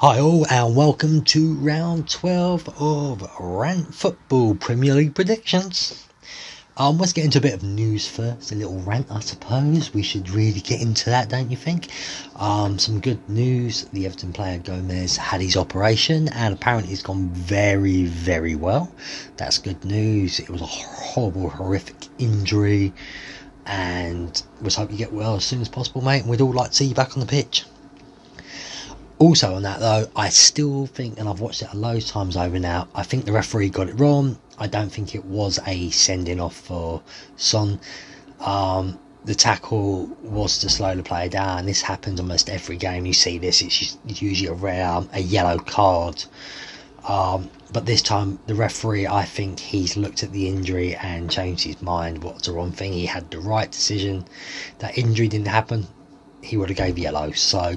Hi all and welcome to round 12 of Rant Football Premier League predictions. Let's get into a bit of news first, a little rant I suppose. We should really get into that, don't you think? Some good news, the Everton player Gomez had his operation and apparently it's gone very, very well. That's good news. It was a horrible, horrific injury and let's hope you get well as soon as possible, mate. And we'd all like to see you back on the pitch. Also on that though, I still think, and I've watched it a load of times over now, I think the referee got it wrong. I don't think it was a sending off for Son. The tackle was to slow the player down. This happens almost every game. You see this, it's usually a yellow card. But this time the referee, I think he's looked at the injury and changed his mind. What's the wrong thing? He had the right decision. That injury didn't happen, he would have gave yellow. So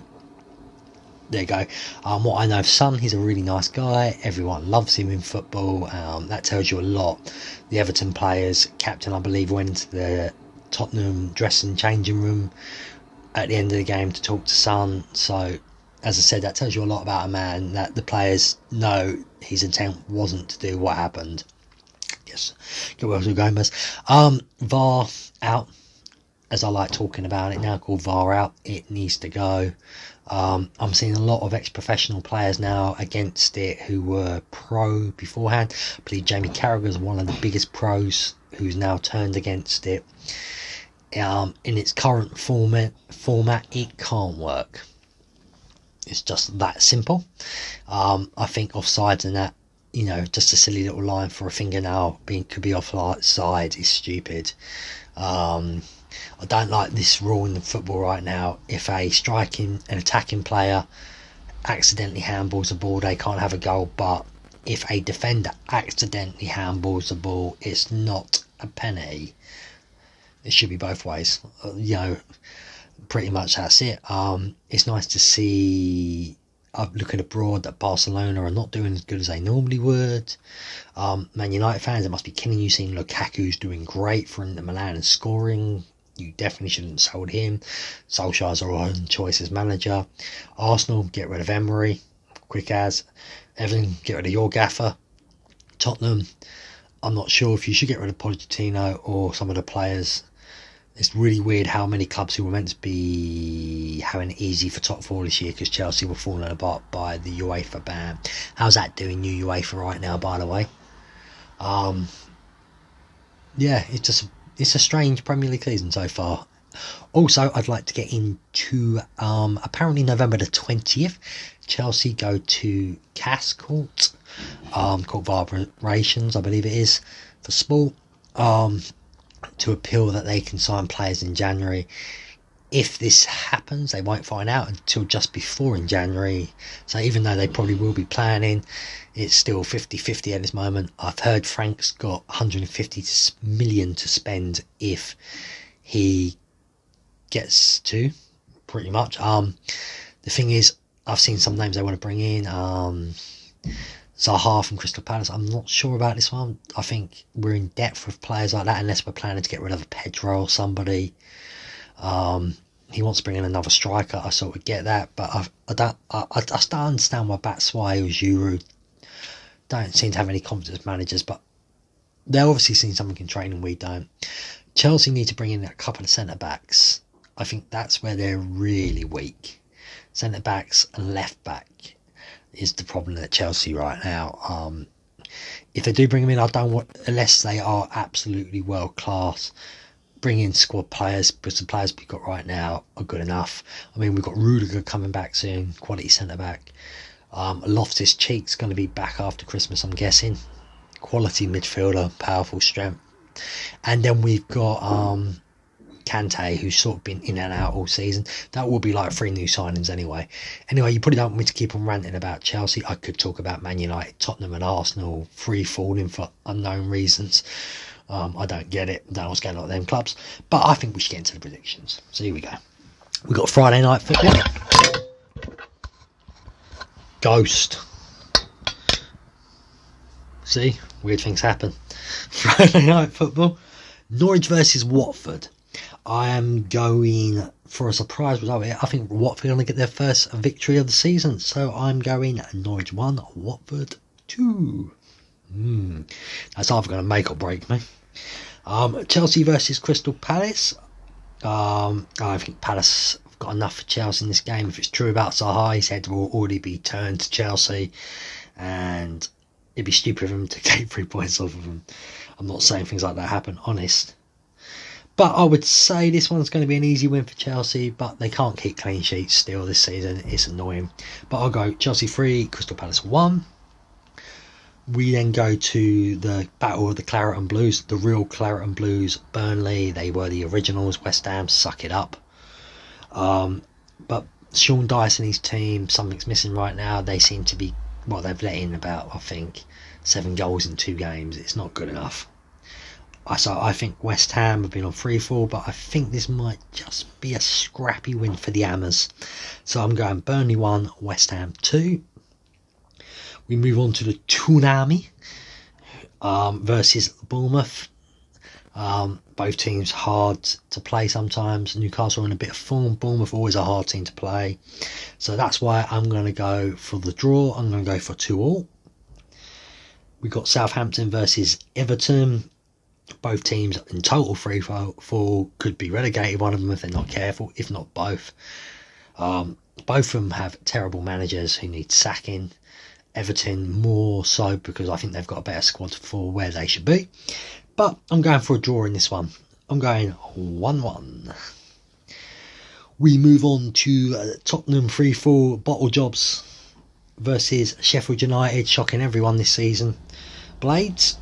there you go. What I know of Son, he's a really nice guy. Everyone loves him in football. That tells you a lot. The Everton players, captain I believe, went to the Tottenham dressing changing room at the end of the game to talk to Son. So as I said, that tells you a lot about a man, that the players know his intent wasn't to do what happened. Yes, get well to Gomez. VAR out, as I like talking about it now, called VAR out. It needs to go. I'm seeing a lot of ex-professional players now against it who were pro beforehand. I believe Jamie Carragher is one of the biggest pros who's now turned against it. In its current format, it can't work. It's just that simple. I think offsides and that, you know, just a silly little line for a fingernail could be offside is stupid. I don't like this rule in the football right now. If a attacking player accidentally handballs the ball, they can't have a goal. But if a defender accidentally handballs the ball, it's not a penalty. It should be both ways. You know, pretty much that's it. It's nice to see, looking abroad, that Barcelona are not doing as good as they normally would. Man United fans, it must be killing you seeing Lukaku's doing great for Inter Milan and scoring. You definitely shouldn't have sold him. Solskjaer's our own choice as manager. Arsenal, get rid of Emery, quick as. Everton, get rid of your gaffer. Tottenham, I'm not sure if you should get rid of Pochettino or some of the players. It's really weird how many clubs who were meant to be having it easy for top four this year, because Chelsea were falling apart by the UEFA ban. How's that doing, new UEFA right now, by the way? Yeah, it's a strange Premier League season so far. Also, I'd like to get into apparently November the 20th, Chelsea go to CAS Court, Court of Arbitrations, I believe it is, for sport, to appeal that they can sign players in January. If this happens, they won't find out until just before in January. So even though they probably will be planning, it's still 50-50 at this moment. I've heard Frank's got 150 million to spend if he gets to, pretty much. The thing is, I've seen some names they want to bring in. Zaha from Crystal Palace. I'm not sure about this one. I think we're in depth with players like that unless we're planning to get rid of a Pedro or somebody. He wants to bring in another striker. I sort of get that, but I still understand why Batshuayi or Giroud don't seem to have any confidence managers, but they're obviously seeing something in training we don't. Chelsea need to bring in a couple of centre backs. I think that's where they're really weak. Centre backs and left back is the problem at Chelsea right now. If they do bring them in, I don't want, unless they are absolutely world class. Bring in squad players, because the players we've got right now are good enough. I mean, we've got Rudiger coming back soon, quality centre back. Loftus-Cheek's going to be back after Christmas, I'm guessing. Quality midfielder, powerful strength. And then we've got Kante, who's sort of been in and out all season. That will be like 3 new signings anyway. Anyway, you probably don't want me to keep on ranting about Chelsea. I could talk about Man United, Tottenham and Arsenal free falling for unknown reasons. I don't get it. Don't know what's going on with them clubs. But I think we should get into the predictions. So here we go. We've got Friday night football. Ghost. See? Weird things happen. Friday night football. Norwich versus Watford. I am going for a surprise result here, I think Watford are going to get their first victory of the season. So I'm going Norwich 1, Watford 2. That's either going to make or break me. Chelsea versus Crystal Palace. I think Palace have got enough for Chelsea in this game. If it's true about Zaha, his head will already be turned to Chelsea, and it'd be stupid of him to take 3 points off of them. I'm not saying things like that happen, honest. But I would say this one's going to be an easy win for Chelsea, but they can't keep clean sheets still this season. It's annoying. But I'll go Chelsea 3, Crystal Palace 1. We then go to the Battle of the Claret and Blues, the real Claret and Blues, Burnley. They were the originals. West Ham, suck it up. But Sean Dyche and his team, something's missing right now. They seem to be, well, they've let in about, I think, 7 goals in 2 games. It's not good enough. So I think West Ham have been on free fall, but I think this might just be a scrappy win for the Hammers. So I'm going Burnley 1, West Ham 2. We move on to the Toonami versus Bournemouth. Both teams hard to play sometimes. Newcastle in a bit of form. Bournemouth always a hard team to play. So that's why I'm going to go for the draw. I'm going to go for 2-2. We've got Southampton versus Everton. Both teams in total free fall, could be relegated, one of them if they're not careful, if not both. Both of them have terrible managers who need sacking. Everton more so because I think they've got a better squad for where they should be. But I'm going for a draw in this one. I'm going 1-1. We move on to Tottenham free fall bottle jobs versus Sheffield United, shocking everyone this season. Blades.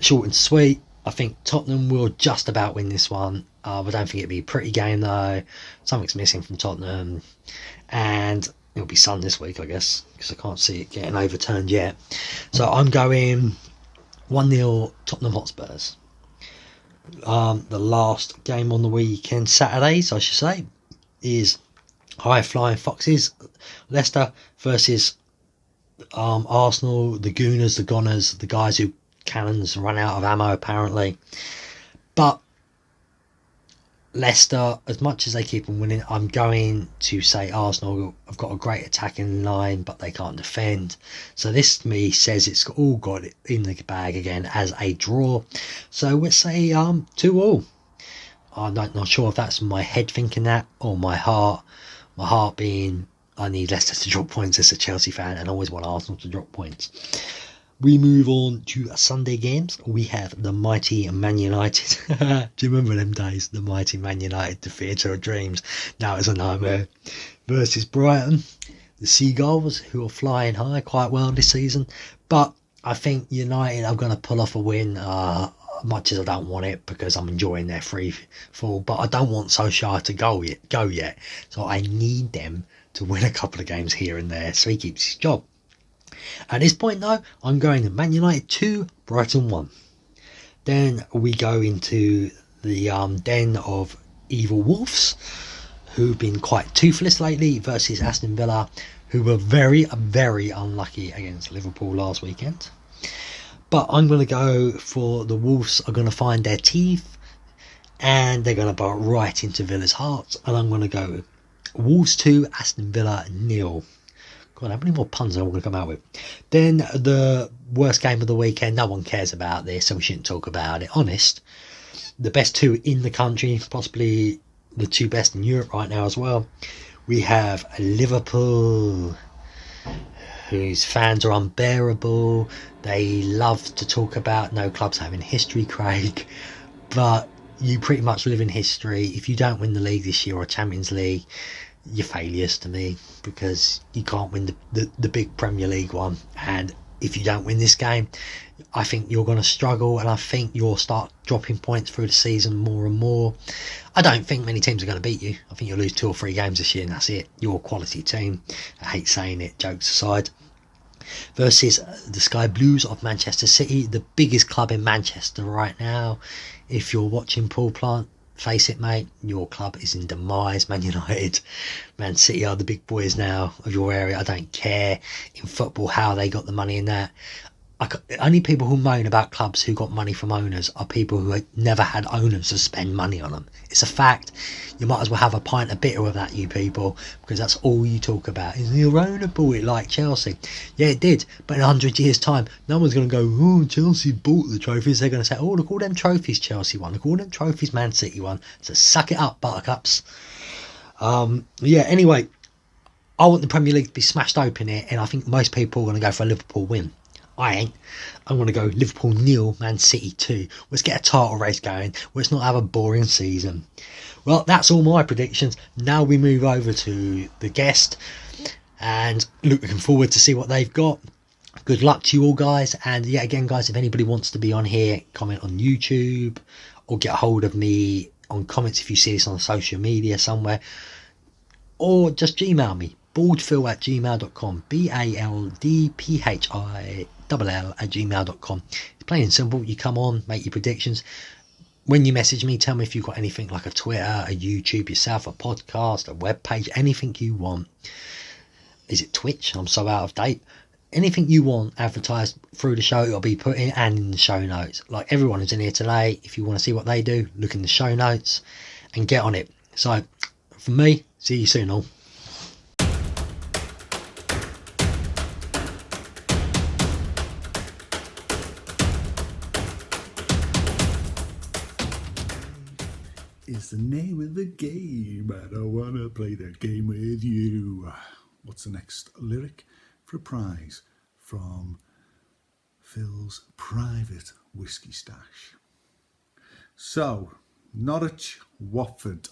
Short and sweet. I think Tottenham will just about win this one. I don't think it'll be a pretty game though. Something's missing from Tottenham, and it'll be sun this week, I guess, because I can't see it getting overturned yet. So I'm going 1-0 Tottenham Hotspurs. The last game on the weekend, Saturdays I should say, is High Flying Foxes, Leicester versus Arsenal, the Gooners, the Goners, the guys who cannons run out of ammo apparently. But Leicester, as much as they keep on winning, I'm going to say Arsenal have got a great attacking line, but they can't defend. So this to me says it's all got it in the bag again as a draw. So let's say 2-2. I'm not sure if that's my head thinking that or my heart. My heart being I need Leicester to drop points as a Chelsea fan and I always want Arsenal to drop points. We move on to Sunday games. We have the mighty Man United. Do you remember them days? The mighty Man United, the theatre of dreams. Now it's a nightmare. Versus Brighton, the Seagulls, who are flying high quite well this season. But I think United are going to pull off a win, much as I don't want it because I'm enjoying their free fall. But I don't want Solskjaer to go yet. So I need them to win a couple of games here and there so he keeps his job. At this point though, I'm going Man United 2, Brighton 1. Then we go into the den of evil wolves, who've been quite toothless lately, versus Aston Villa, who were very, very unlucky against Liverpool last weekend. But I'm going to go for the Wolves are going to find their teeth, and they're going to bite right into Villa's hearts, and I'm going to go Wolves 2, Aston Villa 0. God, how many more puns am I going to come out with? Then the worst game of the weekend. No one cares about this, so we shouldn't talk about it. Honest. The best 2 in the country, possibly the 2 best in Europe right now as well. We have Liverpool, whose fans are unbearable. They love to talk about no clubs having history, Craig. But you pretty much live in history. If you don't win the league this year or Champions League, you're failures to me, because you can't win the big Premier League one, and if you don't win this game I think you're going to struggle, and I think you'll start dropping points through the season more and more. I don't think many teams are going to beat you. I think you'll lose 2 or 3 games this year and that's it. You're a quality team. I hate saying it, jokes aside. Versus the Sky Blues of Manchester City, the biggest club in Manchester right now. If you're watching Paul Plant, face it mate, your club is in demise. Man United, Man City are the big boys now of your area. I don't care in football how they got the money in that. only people who moan about clubs who got money from owners are people who had never had owners to spend money on them. It's a fact. You might as well have a pint of bitter with that, you people, because that's all you talk about. Is your owner bought it like Chelsea? Yeah, it did, but in 100 years' time, no one's going to go, oh, Chelsea bought the trophies. They're going to say, oh, look, all them trophies Chelsea won. Look, all them trophies Man City won. So suck it up, buttercups. Yeah, anyway, I want the Premier League to be smashed open here, and I think most people are going to go for a Liverpool win. I ain't. I'm going to go Liverpool 0, Man City 2. Let's get a title race going. Let's not have a boring season. Well, that's all my predictions. Now we move over to the guest. And looking forward to see what they've got. Good luck to you all, guys. And yeah, again, guys, if anybody wants to be on here, comment on YouTube. Or get a hold of me on comments if you see this on social media somewhere. Or just Gmail me. Baldphill@gmail.com. BALDPHILL@gmail.com. It's plain and simple. You come on, make your predictions. When you message me, tell me if you've got anything like a Twitter, a YouTube yourself, a podcast, a web page, anything you want. Is it Twitch? I'm so out of date. Anything you want advertised through the show, it'll be put in and in the show notes. Like everyone who's in here today, if you want to see what they do, look in the show notes and get on it. So, for me, see you soon all. It's the name of the game, and I wanna play the game with you. What's the next lyric for a prize from Phil's private whiskey stash? So, Norwich, Watford.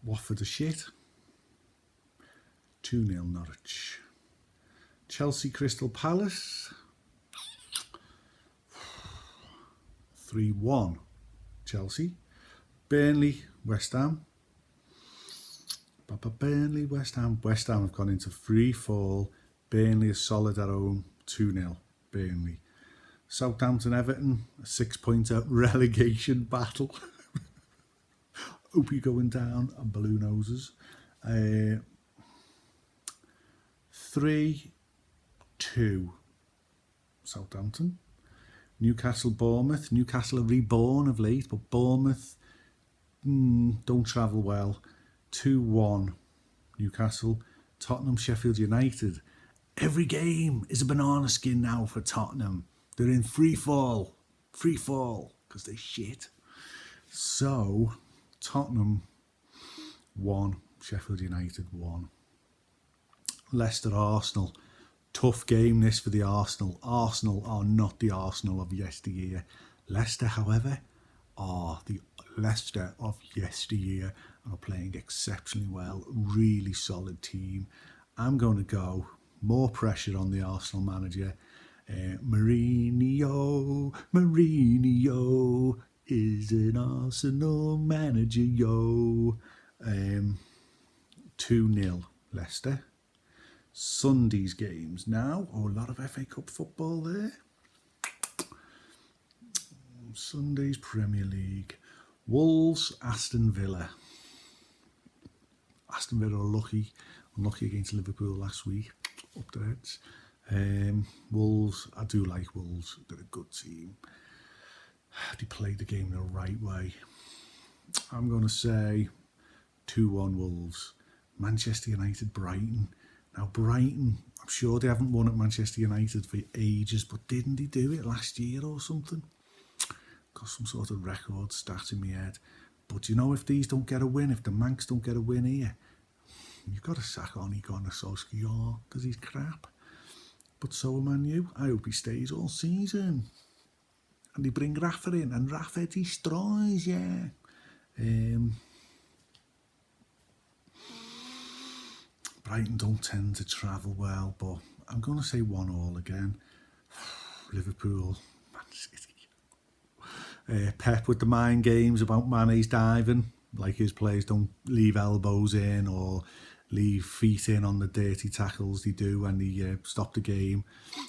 Watford are shit. 2-0 Norwich. Chelsea, Crystal Palace. 3-1 Chelsea. Burnley, West Ham. Burnley, West Ham. West Ham have gone into free fall. Burnley is solid at home. 2-0 Burnley. Southampton, Everton. A 6-pointer relegation battle. Hope you're going down on balloon hoses. 3-2 Southampton. Newcastle, Bournemouth. Newcastle are reborn of late, but Bournemouth don't travel well. 2-1 Newcastle. Tottenham, Sheffield United. Every game is a banana skin now for Tottenham. They're in free fall, because they're shit. So, Tottenham 1, Sheffield United 1. Leicester, Arsenal. Tough game this for the Arsenal. Arsenal are not the Arsenal of yesteryear. Leicester, however, are the Leicester of yesteryear and are playing exceptionally well. Really solid team. I'm going to go more pressure on the Arsenal manager. Mourinho is an Arsenal manager, yo. 2-0 Leicester. Sunday's games now. Oh, a lot of FA Cup football there. Sunday's Premier League. Wolves, Aston Villa. Aston Villa are unlucky against Liverpool last week. Up the heads. Wolves, I do like Wolves. They're a good team. They played the game the right way. I'm going to say 2-1 Wolves. Manchester United, Brighton. Now, Brighton, I'm sure they haven't won at Manchester United for ages, but didn't they do it last year or something? Got some sort of record stat in my head. But you know, if these don't get a win, if the Mancs don't get a win here, you've got to sack Ole Gunnar Solskjaer because he's crap. But so am Man U. I hope he stays all season. And they bring Rafa in, and Rafa destroys, yeah. Brighton don't tend to travel well, but I'm going to say 1-1 again. Liverpool, Man City. Pep with the mind games about Mane's diving, like his players don't leave elbows in or leave feet in on the dirty tackles they do when they stop the game,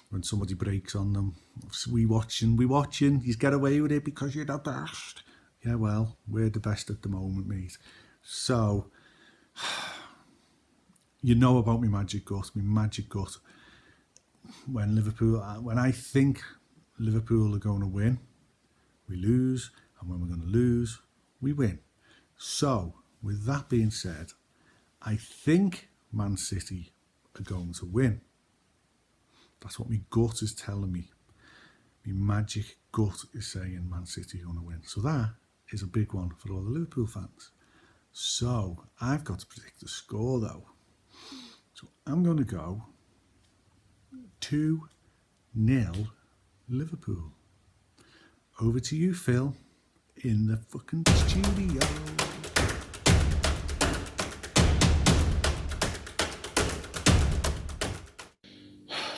when somebody breaks on them. We watching, you get away with it because you're the best. Yeah, well, we're the best at the moment, mate. So, you know about my magic gut. When I think Liverpool are going to win, we lose, and when we're going to lose, we win. So, with that being said, I think Man City are going to win. That's what my gut is telling me. My magic gut is saying Man City are going to win. So that is a big one for all the Liverpool fans. So, I've got to predict the score though. So, I'm going to go 2-0 Liverpool. Over to you, Phil, in the fucking studio.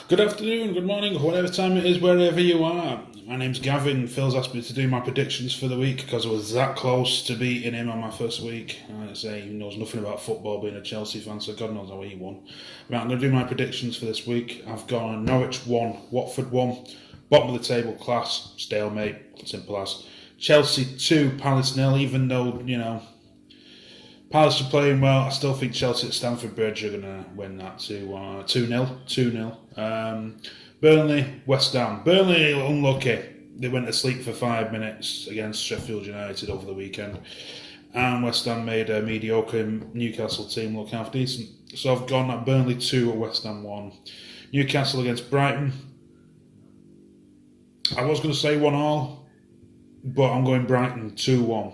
Good afternoon, good morning, whatever time it is, wherever you are. My name's Gavin. Phil's asked me to do my predictions for the week because I was that close to beating him on my first week. I say he knows nothing about football, being a Chelsea fan, so God knows how he won. Right, I'm going to do my predictions for this week. I've gone Norwich 1, Watford 1, bottom of the table class, stalemate, simple as. Chelsea 2, Palace 0, even though, Palace are playing well. I still think Chelsea at Stamford Bridge are going to win that 2-0. Burnley, West Ham. Burnley unlucky. They went to sleep for 5 minutes against Sheffield United over the weekend. And West Ham made a mediocre Newcastle team look half decent. So I've gone at Burnley 2 at West Ham 1. Newcastle against Brighton. I was going to say 1-1, but I'm going Brighton 2-1.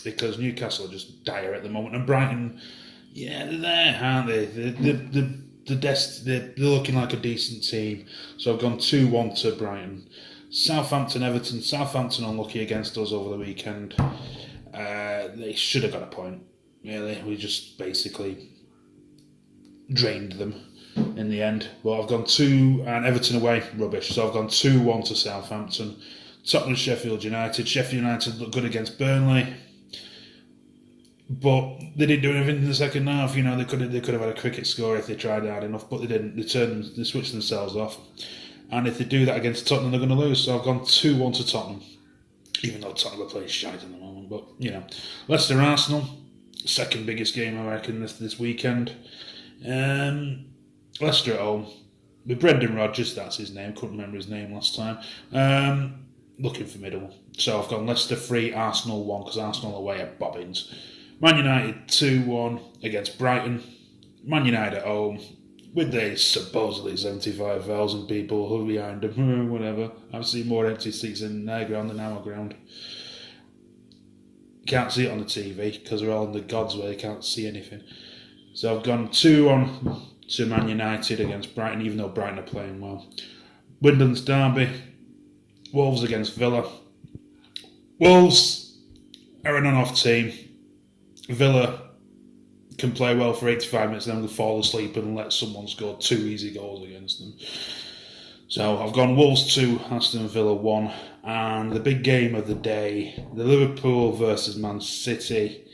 Because Newcastle are just dire at the moment. And Brighton, they're there, aren't they? They're looking like a decent team. So I've gone 2-1 to Brighton. Southampton, Everton. Southampton unlucky against us over the weekend. They should have got a point, really. We just basically drained them in the end. But I've gone 2, and Everton away, rubbish. So I've gone 2-1 to Southampton. Tottenham, Sheffield United. Sheffield United looked good against Burnley. But they didn't do anything in the second half. They could have had a cricket score if they tried hard enough, but they didn't. They switched themselves off. And if they do that against Tottenham, they're going to lose. So I've gone 2-1 to Tottenham, even though Tottenham are playing shite at the moment. But Leicester Arsenal, second biggest game I reckon this weekend. Leicester at home with Brendan Rodgers. That's his name. Couldn't remember his name last time. Looking formidable. So I've gone Leicester 3, Arsenal 1 because Arsenal away at Bobbins. Man United 2-1 against Brighton. Man United at home with their supposedly 75,000 people who behind them. Whatever. I've seen more empty seats in their ground than our ground. Can't see it on the TV because we're all in the gods where they can't see anything. So I've gone 2-1 to Man United against Brighton, even though Brighton are playing well. Wyndham's Derby. Wolves against Villa. Wolves are an on-off team. Villa can play well for 85 minutes and then fall asleep and let someone score 2 easy goals against them. So I've gone Wolves 2, Aston Villa 1. And the big game of the day, the Liverpool versus Man City.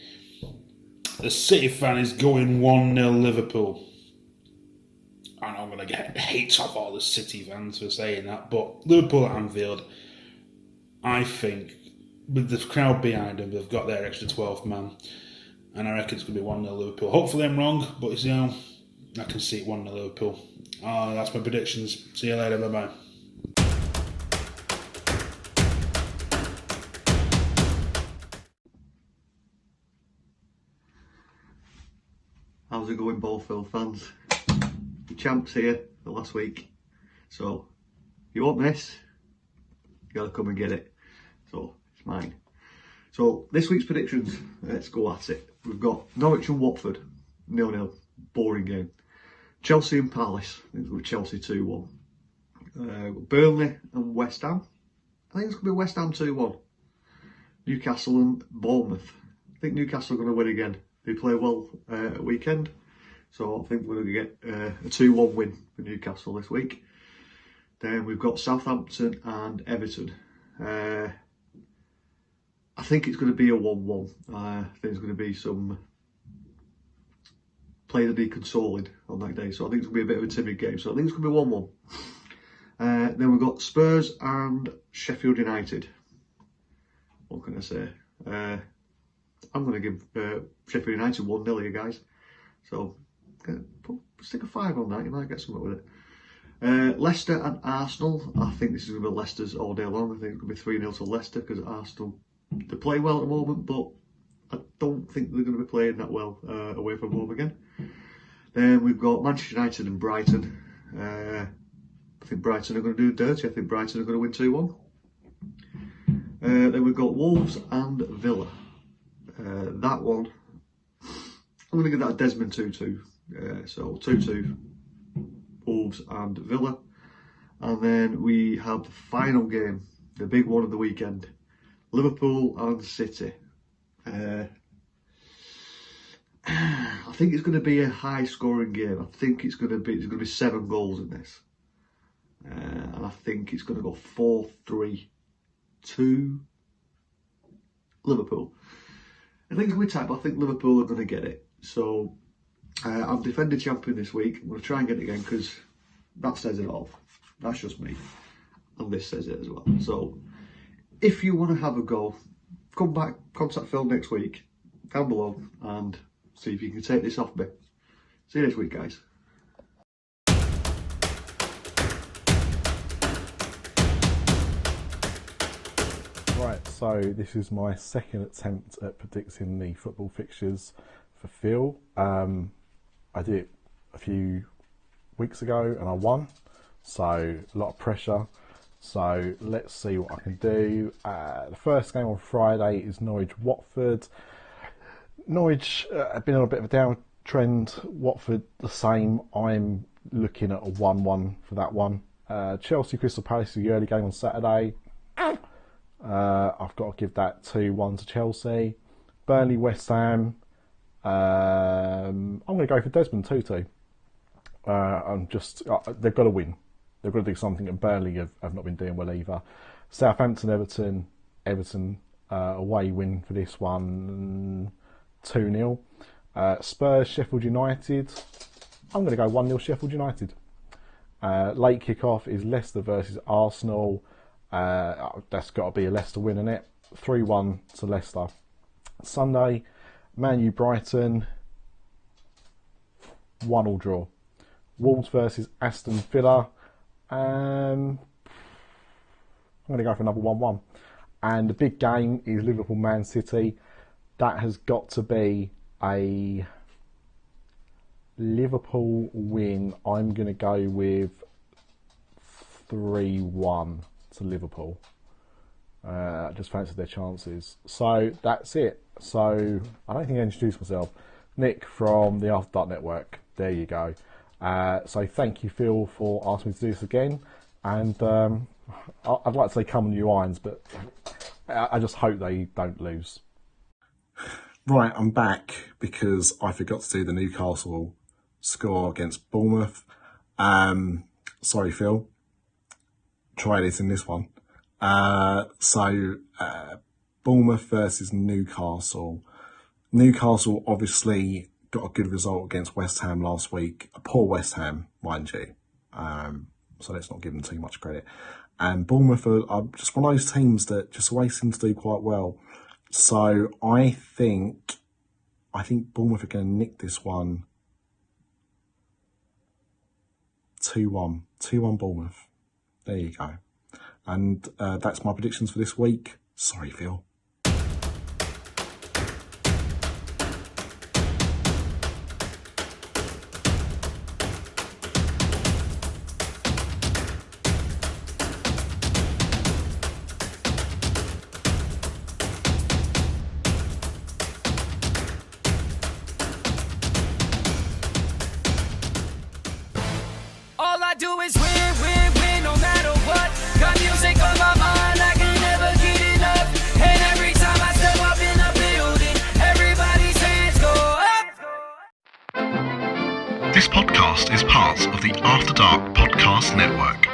The City fan is going 1-0 Liverpool. I know I'm going to get hate off all the City fans for saying that, but Liverpool at Anfield, I think, with the crowd behind them, they've got their extra 12th man. And I reckon it's going to be 1-0 Liverpool. Hopefully I'm wrong, but I can see it 1-0 Liverpool. That's my predictions. See you later. Bye-bye. How's it going, Baldphill fans? The champ's here for last week. So, if you want this, you gotta come and get it. So, it's mine. So, this week's predictions, let's go at it. We've got Norwich and Watford, 0-0, boring game. Chelsea and Palace, I think it's going to be Chelsea 2-1. Burnley and West Ham, I think it's going to be West Ham 2-1. Newcastle and Bournemouth, I think Newcastle are going to win again. They play well at weekend, so I think we're going to get a 2-1 win for Newcastle this week. Then we've got Southampton and Everton. I think it's going to be a 1-1. I think there's going to be some players that need consoling on that day, so I think it's going to be a bit of a timid game. So I think it's going to be 1-1. Then we've got Spurs and Sheffield United. What can I say? I'm going to give Sheffield United 1-0 here, guys. So Stick a 5 on that, you might get something with it. Leicester and Arsenal. I think this is going to be Leicester's all day long. I think it's going to be 3-0 to Leicester because Arsenal, they play well at the moment, but I don't think they're going to be playing that well away from home again. Then we've got Manchester United and Brighton. I think Brighton are going to do dirty. I think Brighton are going to win 2-1. Then we've got Wolves and Villa. That one, I'm going to give that a Desmond 2-2. So 2-2, Wolves and Villa. And then we have the final game, the big one of the weekend, Liverpool and City. I think it's going to be a high scoring game. I think there's going to be 7 goals in this. And I think it's going to go 4-3 to Liverpool. I think it's going to be tight, but I think Liverpool are going to get it. So I'm defending champion this week. I'm going to try and get it again because that says it all. That's just me. And this says it as well. So if you want to have a go, come back, contact Phill next week down below and see if you can take this off me. See you next week, guys. Right, so this is my second attempt at predicting the football fixtures for Phill. I did it a few weeks ago and I won, so a lot of pressure. So let's see what I can do. The first game on Friday is Norwich-Watford. Norwich have been on a bit of a downtrend. Watford the same. I'm looking at a 1-1 for that one. Chelsea-Crystal Palace is the early game on Saturday. I've got to give that 2-1 to Chelsea. Burnley-West Ham. I'm going to go for Desmond 2-2. They've got to win. They've got to do something, and Burnley have not been doing well either. Southampton, Everton away win for this one, 2-0. Spurs, Sheffield United. I'm going to go 1-0 Sheffield United. Late kick-off is Leicester versus Arsenal. That's got to be a Leicester win, isn't it? 3-1 to Leicester. Sunday, Man U Brighton, 1-1 draw. Wolves versus Aston Villa. I'm going to go for another 1-1. And the big game is Liverpool Man City. That has got to be a Liverpool win. I'm going to go with 3-1 to Liverpool. I just fancied their chances. So that's it. So I don't think I introduced myself. Nick from the After Dark Network. There you go. So thank you, Phill, for asking me to do this again. And I'd like to say come on you irons, but I just hope they don't lose. Right, I'm back because I forgot to do the Newcastle score against Bournemouth. Sorry, Phill. Try this in this one. Bournemouth versus Newcastle. Newcastle obviously got a good result against West Ham last week. A poor West Ham, mind you. So let's not give them too much credit. And Bournemouth are just one of those teams that just always seem to do quite well. So I think Bournemouth are going to nick this one 2-1. 2-1 Bournemouth. There you go. And that's my predictions for this week. Sorry, Phill. All I do is win, win, win, no matter what. Got music on my mind, I can never get enough. And every time I step up in the building, everybody's hands go up. This podcast is part of the After Dark Podcast Network.